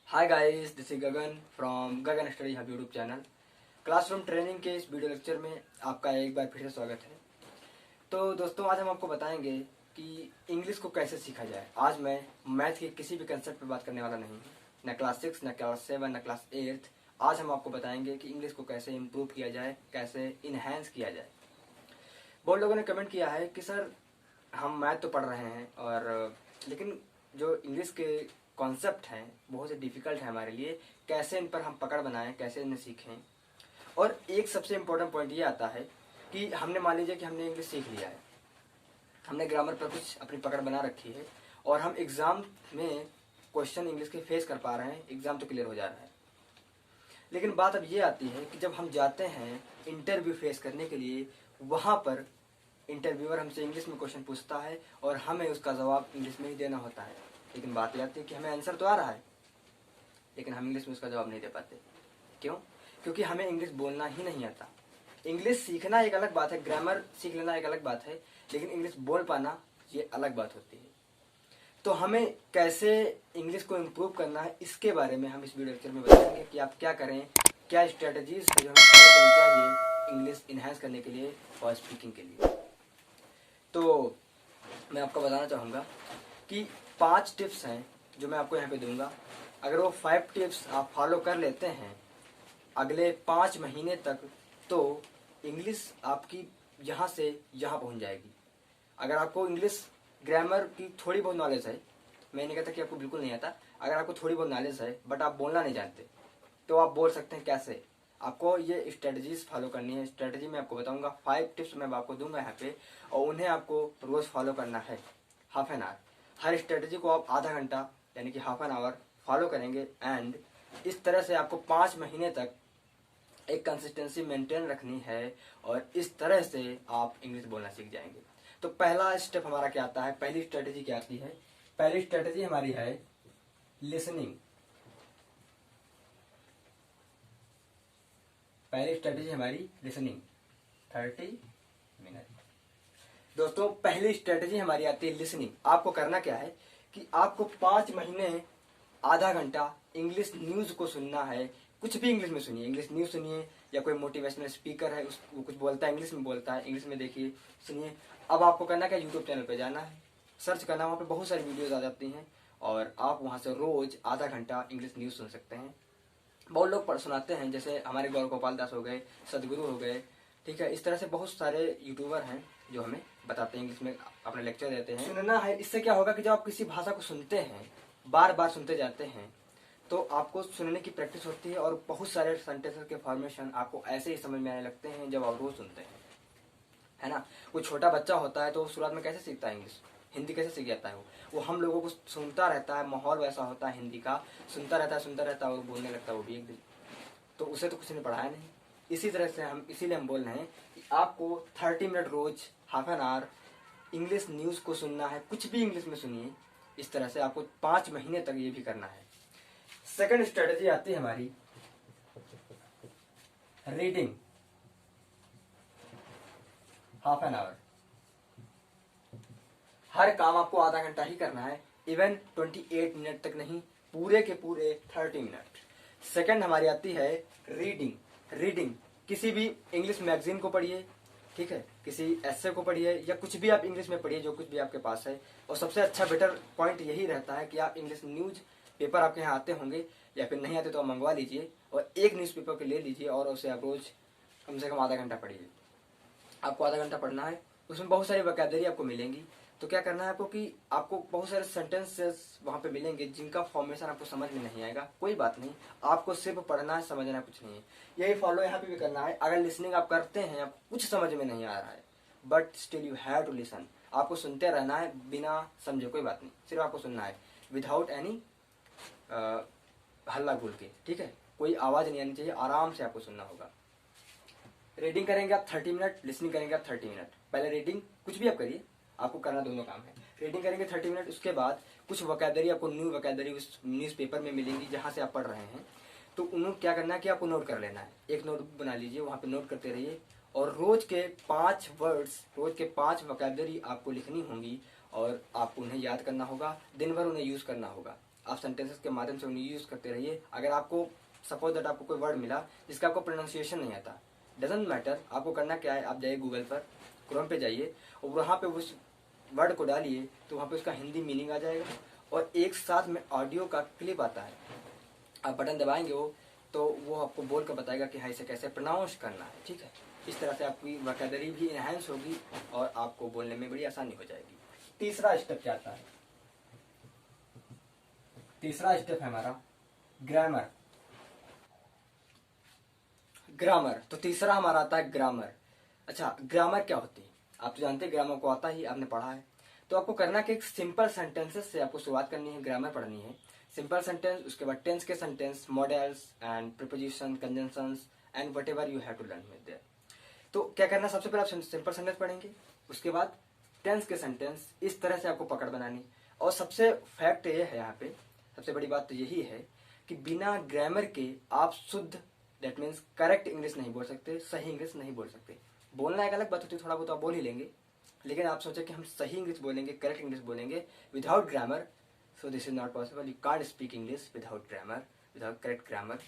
Hi guys, this is Gagan from Gagan study hub YouTube channel. Classroom training के इस video lecture में आपका एक बार फिर से स्वागत है। तो दोस्तों, आज हम आपको बताएंगे कि इंग्लिश को कैसे सीखा जाए। आज मैं मैथ के किसी भी कंसेप्ट पर बात करने वाला नहीं हूँ, न क्लास 6, न क्लास 7, न क्लास 8। आज हम आपको बताएंगे कि इंग्लिश को कैसे इम्प्रूव किया जाए, कैसे इन्हेंस किया जाए। बहुत लोगों ने कमेंट किया है कि सर हम मैथ तो पढ़ रहे हैं और लेकिन जो इंग्लिश के कॉन्सेप्ट हैं बहुत से डिफ़िकल्ट है हमारे लिए, कैसे इन पर हम पकड़ बनाएं, कैसे इन्हें सीखें। और एक सबसे इम्पोर्टेंट पॉइंट ये आता है कि हमने मान लीजिए कि हमने इंग्लिश सीख लिया है, हमने ग्रामर पर कुछ अपनी पकड़ बना रखी है और हम एग्ज़ाम में क्वेश्चन इंग्लिश के फेस कर पा रहे हैं, एग्ज़ाम तो क्लियर हो जा रहा है। लेकिन बात अब ये आती है कि जब हम जाते हैं इंटरव्यू फेस करने के लिए, वहाँ पर इंटरव्यूअर हमसे इंग्लिश में क्वेश्चन पूछता है और हमें उसका जवाब इंग्लिश में ही देना होता है। लेकिन बात यह आती है कि हमें आंसर तो आ रहा है, लेकिन हम इंग्लिश में उसका जवाब नहीं दे पाते। क्यों? क्योंकि हमें इंग्लिश बोलना ही नहीं आता। इंग्लिश सीखना एक अलग बात है, ग्रामर सीख लेना एक अलग बात है, लेकिन इंग्लिश बोल पाना ये अलग बात होती है। तो हमें कैसे इंग्लिश को इम्प्रूव करना है, इसके बारे में हम इस वीडियो लेक्चर में बताएंगे कि आप क्या करें, क्या स्ट्रेटजीज है जो हमें फॉलो करनी चाहिए इंग्लिश इन्हेंस करने के लिए और स्पीकिंग के लिए। तो मैं आपको बताना चाहूँगा कि 5 टिप्स हैं जो मैं आपको यहाँ पे दूंगा। अगर वो 5 टिप्स आप फॉलो कर लेते हैं अगले 5 महीने तक, तो इंग्लिश आपकी यहाँ से यहाँ पहुँच जाएगी। अगर आपको इंग्लिश ग्रामर की थोड़ी बहुत नॉलेज है, मैं नहीं कहता कि आपको बिल्कुल नहीं आता, अगर आपको थोड़ी बहुत नॉलेज है बट आप बोलना नहीं जानते, तो आप बोल सकते हैं कैसे। आपको ये स्ट्रेटजीज फॉलो करनी है। स्ट्रेटजी मैं आपको बताऊंगा, 5 टिप्स मैं आपको दूंगा यहाँ पे, और उन्हें आपको रोज़ फॉलो करना है, half an our. Her strategy को आप आधा घंटा यानी कि हाफ एन आवर फॉलो करेंगे एंड इस तरह से आपको 5 महीने तक एक कंसिस्टेंसी मेंटेन रखनी है और इस तरह से आप इंग्लिश बोलना सीख जाएंगे। तो पहला स्टेप हमारा क्या आता है, पहली स्ट्रेटजी क्या आती है? पहली स्ट्रेटजी हमारी है लिसनिंग। पहली स्ट्रेटजी हमारी लिसनिंग, 30 मिनट। दोस्तों, पहली स्ट्रेटजी हमारी आती है लिसनिंग। आपको करना क्या है कि आपको 5 महीने आधा घंटा इंग्लिश न्यूज़ को सुनना है। कुछ भी इंग्लिश में सुनिए, इंग्लिश न्यूज़ सुनिए, या कोई मोटिवेशनल स्पीकर है वो कुछ बोलता है इंग्लिश में, बोलता है इंग्लिश में, देखिए सुनिए। अब आपको करना क्या, यूट्यूब चैनल पे जाना है, सर्च करना, वहाँ पे बहुत सारी वीडियोज़ आ जाती हैं और आप वहाँ से रोज़ आधा घंटा इंग्लिश न्यूज़ सुन सकते हैं। बहुत लोग पढ़ सुनाते हैं, जैसे हमारे गौरव गोपाल दास हो गए, सदगुरु हो गए, ठीक है। इस तरह से बहुत सारे यूट्यूबर हैं जो हमें बताते हैं, इंग्लिश में अपने लेक्चर देते हैं। सुनना है, इससे क्या होगा कि जब आप किसी भाषा को सुनते हैं, बार बार सुनते जाते हैं, तो आपको सुनने की प्रैक्टिस होती है और बहुत सारे सेंटेंसेस के फॉर्मेशन आपको ऐसे ही समझ में आने लगते हैं जब आप रोज सुनते हैं, है ना। कोई छोटा बच्चा होता है तो शुरुआत में कैसे सीखता है इंग्लिश, हिंदी कैसे सीख जाता है? वो हम लोगों को सुनता रहता है, माहौल वैसा होता है हिंदी का, सुनता रहता है और बोलने लगता है वो भी एक दिन। तो उसे तो कुछ ने पढ़ाया नहीं। इसी तरह से हम इसीलिए हम बोल रहे हैं कि आपको 30 मिनट रोज, half an hour English news को सुनना है। कुछ भी इंग्लिश में सुनिए। इस तरह से आपको 5 महीने तक ये भी करना है। सेकंड स्ट्रेटजी आती है हमारी रीडिंग, हाफ एन आवर। हर काम आपको आधा घंटा ही करना है, इवन 28 मिनट तक नहीं, पूरे के पूरे 30 मिनट। सेकंड हमारी आती है रीडिंग। रीडिंग किसी भी इंग्लिश मैगजीन को पढ़िए, ठीक है, किसी एस्से को पढ़िए या कुछ भी आप इंग्लिश में पढ़िए जो कुछ भी आपके पास है। और सबसे अच्छा बेटर पॉइंट यही रहता है कि आप इंग्लिश न्यूज पेपर आपके यहाँ आते होंगे, या फिर नहीं आते तो आप मंगवा लीजिए और एक न्यूज़पेपर के ले लीजिए और उसे आप रोज कम से कम आधा घंटा पढ़िए। आपको आधा घंटा पढ़ना है, उसमें बहुत सारी वोकैबुलरी आपको मिलेंगी। तो क्या करना है आपको कि आपको बहुत सारे सेंटेंसेस वहाँ पे मिलेंगे जिनका फॉर्मेशन आपको समझ में नहीं आएगा, कोई बात नहीं, आपको सिर्फ पढ़ना है, समझना कुछ नहीं है। यही फॉलो यहाँ पे भी करना है। अगर लिसनिंग आप करते हैं, आपको कुछ समझ में नहीं आ रहा है, but still you have to listen. आपको सुनते रहना है, बिना समझे कोई बात नहीं, सिर्फ आपको सुनना है, विदाउट एनी हल्ला गुल के, ठीक है, कोई आवाज़ नहीं आनी चाहिए, आराम से आपको सुनना होगा। रीडिंग करेंगे आप 30 मिनट, लिसनिंग करेंगे आप 30 मिनट। पहले रीडिंग, कुछ भी आप करिए, आपको करना दोनों काम है। रीडिंग करेंगे 30 मिनट, उसके बाद कुछ वोकैबुलरी आपको, न्यू वोकैबुलरी उस न्यूज़पेपर में मिलेंगी जहाँ से आप पढ़ रहे हैं। तो उन्होंने क्या करना है कि आपको नोट कर लेना है, एक नोटबुक बना लीजिए, वहाँ पे नोट करते रहिए और रोज के 5 वर्ड्स, रोज के 5 वोकैबुलरी आपको लिखनी होंगी और आपको उन्हें याद करना होगा, दिन भर उन्हें यूज़ करना होगा। आप सेंटेंसेस के माध्यम से उन्हें यूज करते रहिए। अगर आपको सपोज दैट आपको कोई वर्ड मिला जिसका आपको प्रोनाउंसिएशन नहीं आता, डजेंट मैटर, आपको करना क्या है, आप जाइए गूगल पर, क्रोम पे जाइए और वहाँ पे उस वर्ड को डालिए तो वहाँ पे उसका हिंदी मीनिंग आ जाएगा और एक साथ में ऑडियो का क्लिप आता है। आप बटन दबाएंगे वो तो वो आपको बोल कर बताएगा कि हाँ इसे कैसे प्रोनाउंस करना है। ठीक है, इस तरह से आपकी वोकैबुलरी भी एनहांस होगी और आपको बोलने में बड़ी आसानी हो जाएगी। तीसरा स्टेप क्या आता है? तीसरा स्टेप है हमारा ग्रामर। ग्रामर, तो तीसरा हमारा आता है ग्रामर। अच्छा, ग्रामर क्या होती है? आप तो जानते हैं, ग्रामर को आता ही, आपने पढ़ा है। तो आपको करना कि एक सिंपल सेंटेंसेस से आपको शुरुआत करनी है, ग्रामर पढ़नी है। सिंपल सेंटेंस, उसके बाद टेंस के sentence, modals and preposition, conjunctions and whatever you have to learn with there. तो क्या करना, सबसे पहले आप सिंपल सेंटेंस पढ़ेंगे, उसके बाद टेंस के सेंटेंस, इस तरह से आपको पकड़ बनानी। और सबसे फैक्ट ये है, यहाँ पे सबसे बड़ी बात तो यही है कि बिना ग्रामर के आप शुद्ध, दैट मीन्स करेक्ट इंग्लिश नहीं बोल सकते, सही इंग्लिश नहीं बोल सकते। बोलना एक अलग बात होती है, थोड़ा बहुत आप बोल ही लेंगे, लेकिन आप सोचे कि हम सही इंग्लिश बोलेंगे, करेक्ट इंग्लिश बोलेंगे without grammar, so this is not possible. You can't speak English without grammar, without correct grammar.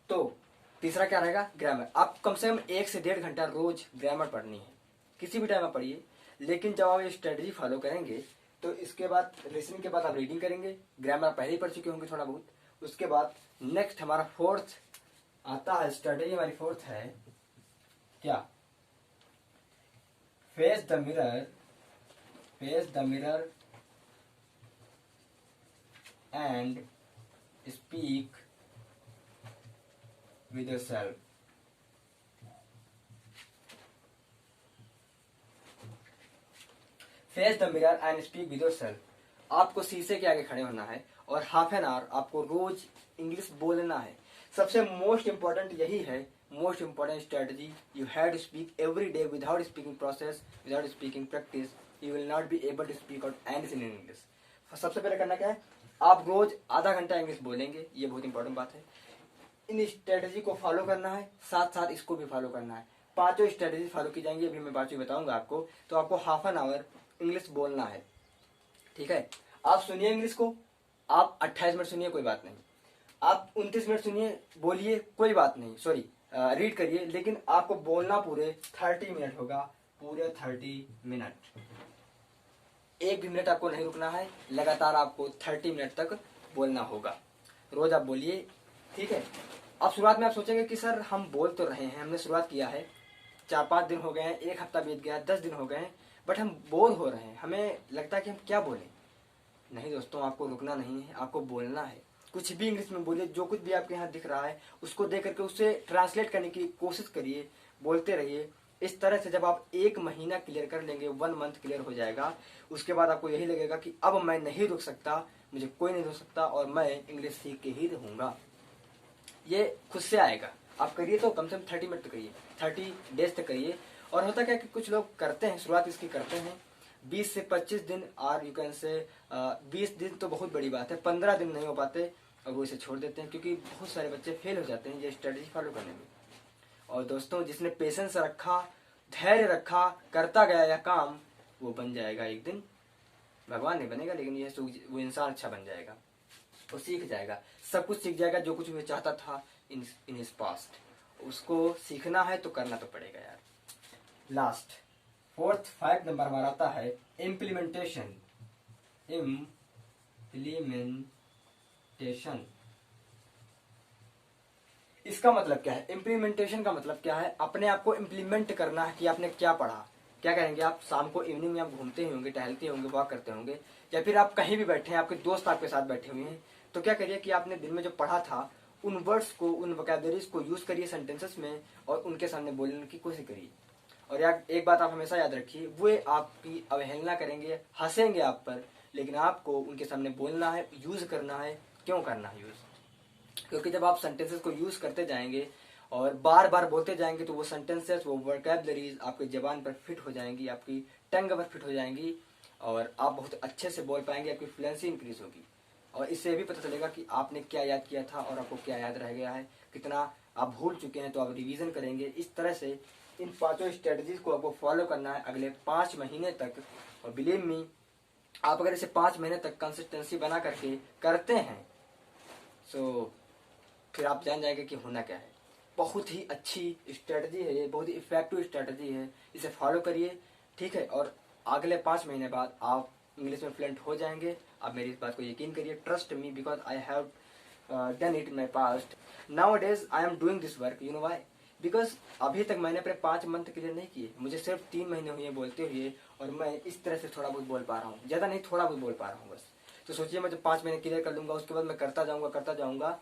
तो तीसरा क्या रहेगा? ग्रामर। आप कम से कम 1 से 1.5 घंटा रोज ग्रामर पढ़नी है, किसी भी टाइम आप पढ़िए। लेकिन जब आप ये स्ट्रेटजी फॉलो करेंगे तो इसके बाद लिसनिंग के बाद आप रीडिंग करेंगे, ग्रामर पहले ही पढ़ चुके होंगे थोड़ा बहुत। उसके बाद नेक्स्ट हमारा फोर्थ आता है स्ट्रेटजी, हमारी फोर्थ है क्या? Face the mirror, face the mirror and speak with yourself. Face the mirror and speak with yourself. आपको शीशे के आगे खड़े होना है और हाफ एन आवर आपको रोज इंग्लिश बोलना है। सबसे मोस्ट इंपॉर्टेंट यही है, most important strategy. You have to speak every day without speaking process, without speaking practice, you will not be able to speak out anything in English. सबसे पहले करना क्या है, आप रोज आधा घंटा इंग्लिश बोलेंगे, ये बहुत इंपॉर्टेंट बात है। इन स्ट्रेटजी को फॉलो करना है, साथ साथ इसको भी फॉलो करना है। पांचों स्ट्रेटजी फॉलो की जाएंगी, अभी मैं पांचों बताऊंगा आपको। तो आपको हाफ एन आवर इंग्लिश बोलना है, ठीक है। आप सुनिए इंग्लिश को, आप 28 मिनट सुनिए, कोई बात नहीं। आप 29 मिनट सुनिए, बोलिए, कोई बात नहीं, सॉरी रीड करिए, लेकिन आपको बोलना पूरे 30 मिनट होगा, पूरे 30 मिनट। एक भी मिनट आपको नहीं रुकना है, लगातार आपको 30 मिनट तक बोलना होगा। रोज आप बोलिए, ठीक है। अब शुरुआत में आप सोचेंगे कि सर हम बोल तो रहे हैं, हमने शुरुआत किया है, 4-5 दिन हो गए हैं, 1 हफ्ता बीत गया, 10 दिन हो गए हैं, बट हम बोर हो रहे हैं, हमें लगता है कि हम क्या बोलें। नहीं दोस्तों, आपको रुकना नहीं है, आपको बोलना है। कुछ भी इंग्लिश में बोलिए, जो कुछ भी आपके यहाँ दिख रहा है उसको देख करके उससे ट्रांसलेट करने की कोशिश करिए, बोलते रहिए। इस तरह से जब आप 1 महीना क्लियर कर लेंगे, 1 मंथ क्लियर हो जाएगा, उसके बाद आपको यही लगेगा कि अब मैं नहीं रुक सकता, मुझे कोई नहीं रोक सकता और मैं इंग्लिश सीख के ही रहूंगा। ये खुद से आएगा। आप करिए तो कम से कम 30 मिनट तक करिए, 30 डेज तक करिए। और होता क्या कि कुछ लोग करते हैं, शुरुआत इसकी करते हैं 20 से 25 दिन, और यू कैन से 20 दिन तो बहुत बड़ी बात है, 15 दिन नहीं हो पाते और वो इसे छोड़ देते हैं, क्योंकि बहुत सारे बच्चे फेल हो जाते हैं ये स्ट्रेटजी फॉलो करने में। और दोस्तों, जिसने पेशेंस रखा, धैर्य रखा, करता गया यह काम, वो बन जाएगा एक दिन, भगवान नहीं बनेगा लेकिन ये वो इंसान अच्छा बन जाएगा, वो सीख जाएगा, सब कुछ सीख जाएगा जो कुछ वो चाहता था इन हिज पास्ट। उसको सीखना है तो करना तो पड़ेगा यार। लास्ट 4th 5 नंबर हमारा आता है इम्प्लीमेंटेशन। इम्प्लीमेंटेशन, इसका मतलब क्या है? इम्प्लीमेंटेशन का मतलब क्या है? अपने आप को इम्प्लीमेंट करना है कि आपने क्या पढ़ा। क्या करेंगे आप? शाम को इवनिंग में आप घूमते ही होंगे, टहलते होंगे, वॉक करते होंगे, या फिर आप कहीं भी बैठे हैं, आपके दोस्त आपके साथ बैठे हुए हैं, तो क्या करिए कि आपने दिन में जो पढ़ा था उन वर्ड्स को, उन वोकैबुलरीज को यूज करिए सेंटेंसेस में और उनके सामने बोलने की कोशिश करिए। और यार एक बात आप हमेशा याद रखिए, वो आपकी अवहेलना करेंगे, हंसेंगे आप पर, लेकिन आपको उनके सामने बोलना है, यूज करना है। क्यों करना है यूज? क्योंकि जब आप सेंटेंसेस को यूज करते जाएंगे और बार बार बोलते जाएंगे तो वो सेंटेंसेस, वो वोकैबुलरीज आपके जबान पर फिट हो जाएंगी, आपकी टंग पर फिट हो जाएंगी और आप बहुत अच्छे से बोल पाएंगे, आपकी फ्लुएंसी इंक्रीज होगी। और इससे भी पता चलेगा कि आपने क्या याद किया था और आपको क्या याद रह गया है, कितना आप भूल चुके हैं, तो आप रिवीजन करेंगे। इस तरह से इन 5 स्ट्रेटजीज को आपको फॉलो करना है अगले 5 महीने तक। और बिलीव मी, आप अगर इसे 5 महीने तक कंसिस्टेंसी बना करके करते हैं तो फिर आप जान जाएंगे कि होना क्या है। बहुत ही अच्छी स्ट्रेटजी है ये, बहुत ही इफेक्टिव स्ट्रेटजी है, इसे फॉलो करिए, ठीक है। और अगले 5 महीने बाद आप इंग्लिश में फ्लुएंट हो जाएंगे। आप मेरी इस बात को यकीन करिए, trust me, because I have done it in my past. Now days I am doing this work, you know why, because अभी तक मैंने अपने 5 मंथ क्लियर नहीं किए, मुझे सिर्फ 3 महीने हुए बोलते हुए, और मैं इस तरह से थोड़ा बहुत बोल पा रहा हूँ, ज़्यादा नहीं, थोड़ा बहुत बोल पा रहा हूँ बस। तो सोचिए मैं जब 5 महीने क्लियर कर लूँगा, उसके बाद मैं करता जाऊँगा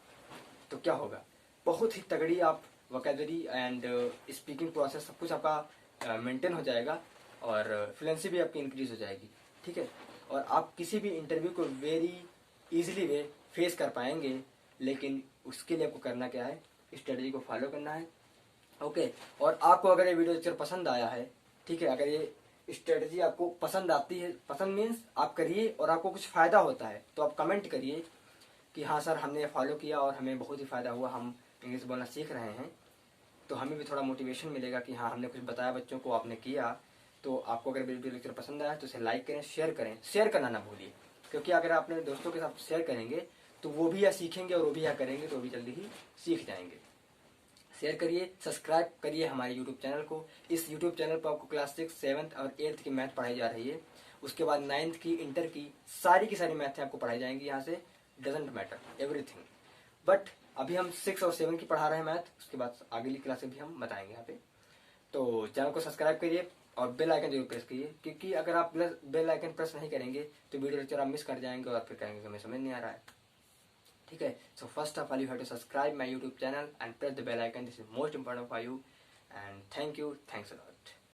तो क्या होगा। बहुत ही तगड़ी आप वोकैबुलरी एंड स्पीकिंग प्रोसेस सब कुछ आपका मेंटेन हो जाएगा, और फ्लुएंसी भी आपकी इंक्रीज हो जाएगी, ठीक है। और आप किसी भी इंटरव्यू को वेरी इजीली वे फेस कर पाएंगे। लेकिन उसके लिए आपको करना क्या है, स्ट्रेटजी को फॉलो करना है, ओके। और आपको अगर ये वीडियो लेक्चर पसंद आया है, ठीक है, अगर ये स्ट्रेटजी आपको पसंद आती है, पसंद मीन्स आप करिए और आपको कुछ फ़ायदा होता है, तो आप कमेंट करिए कि हाँ सर हमने फॉलो किया और हमें बहुत ही फ़ायदा हुआ, हम इंग्लिश बोलना सीख रहे हैं। तो हमें भी थोड़ा मोटिवेशन मिलेगा कि हाँ हमने कुछ बताया बच्चों को, आपने किया। तो आपको अगर वीडियो लेक्चर पसंद आया तो इसे लाइक करें, शेयर करना ना भूलिए, क्योंकि अगर आप अपने दोस्तों के साथ शेयर करेंगे तो वो भी या सीखेंगे और वो भी या करेंगे तो वो भी जल्दी ही सीख जाएंगे। शेयर करिए, सब्सक्राइब करिए हमारे यूट्यूब चैनल को। इस यूट्यूब चैनल पर आपको क्लास 6, 7 और 8 की मैथ पढ़ाई जा रही है। उसके बाद 9th की, इंटर की सारी मैथें आपको पढ़ाई जाएंगी यहाँ से, डजेंट मैटर एवरीथिंग। बट अभी हम 6 और 7 की पढ़ा रहे हैं मैथ, उसके बाद अगली क्लासें भी हम बताएंगे यहाँ पे। तो चैनल को सब्सक्राइब करिए और बेल आइकन जरूर प्रेस करिए, क्योंकि अगर आप बेल आइकन प्रेस नहीं करेंगे तो वीडियो लेक्चर आप मिस कर जाएंगे और फिर कहेंगे कि हमें समझ नहीं आ रहा है, ठीक है। So first of all you have to subscribe my YouTube channel and press the bell icon, this is most important for you, and thank you, thanks a lot.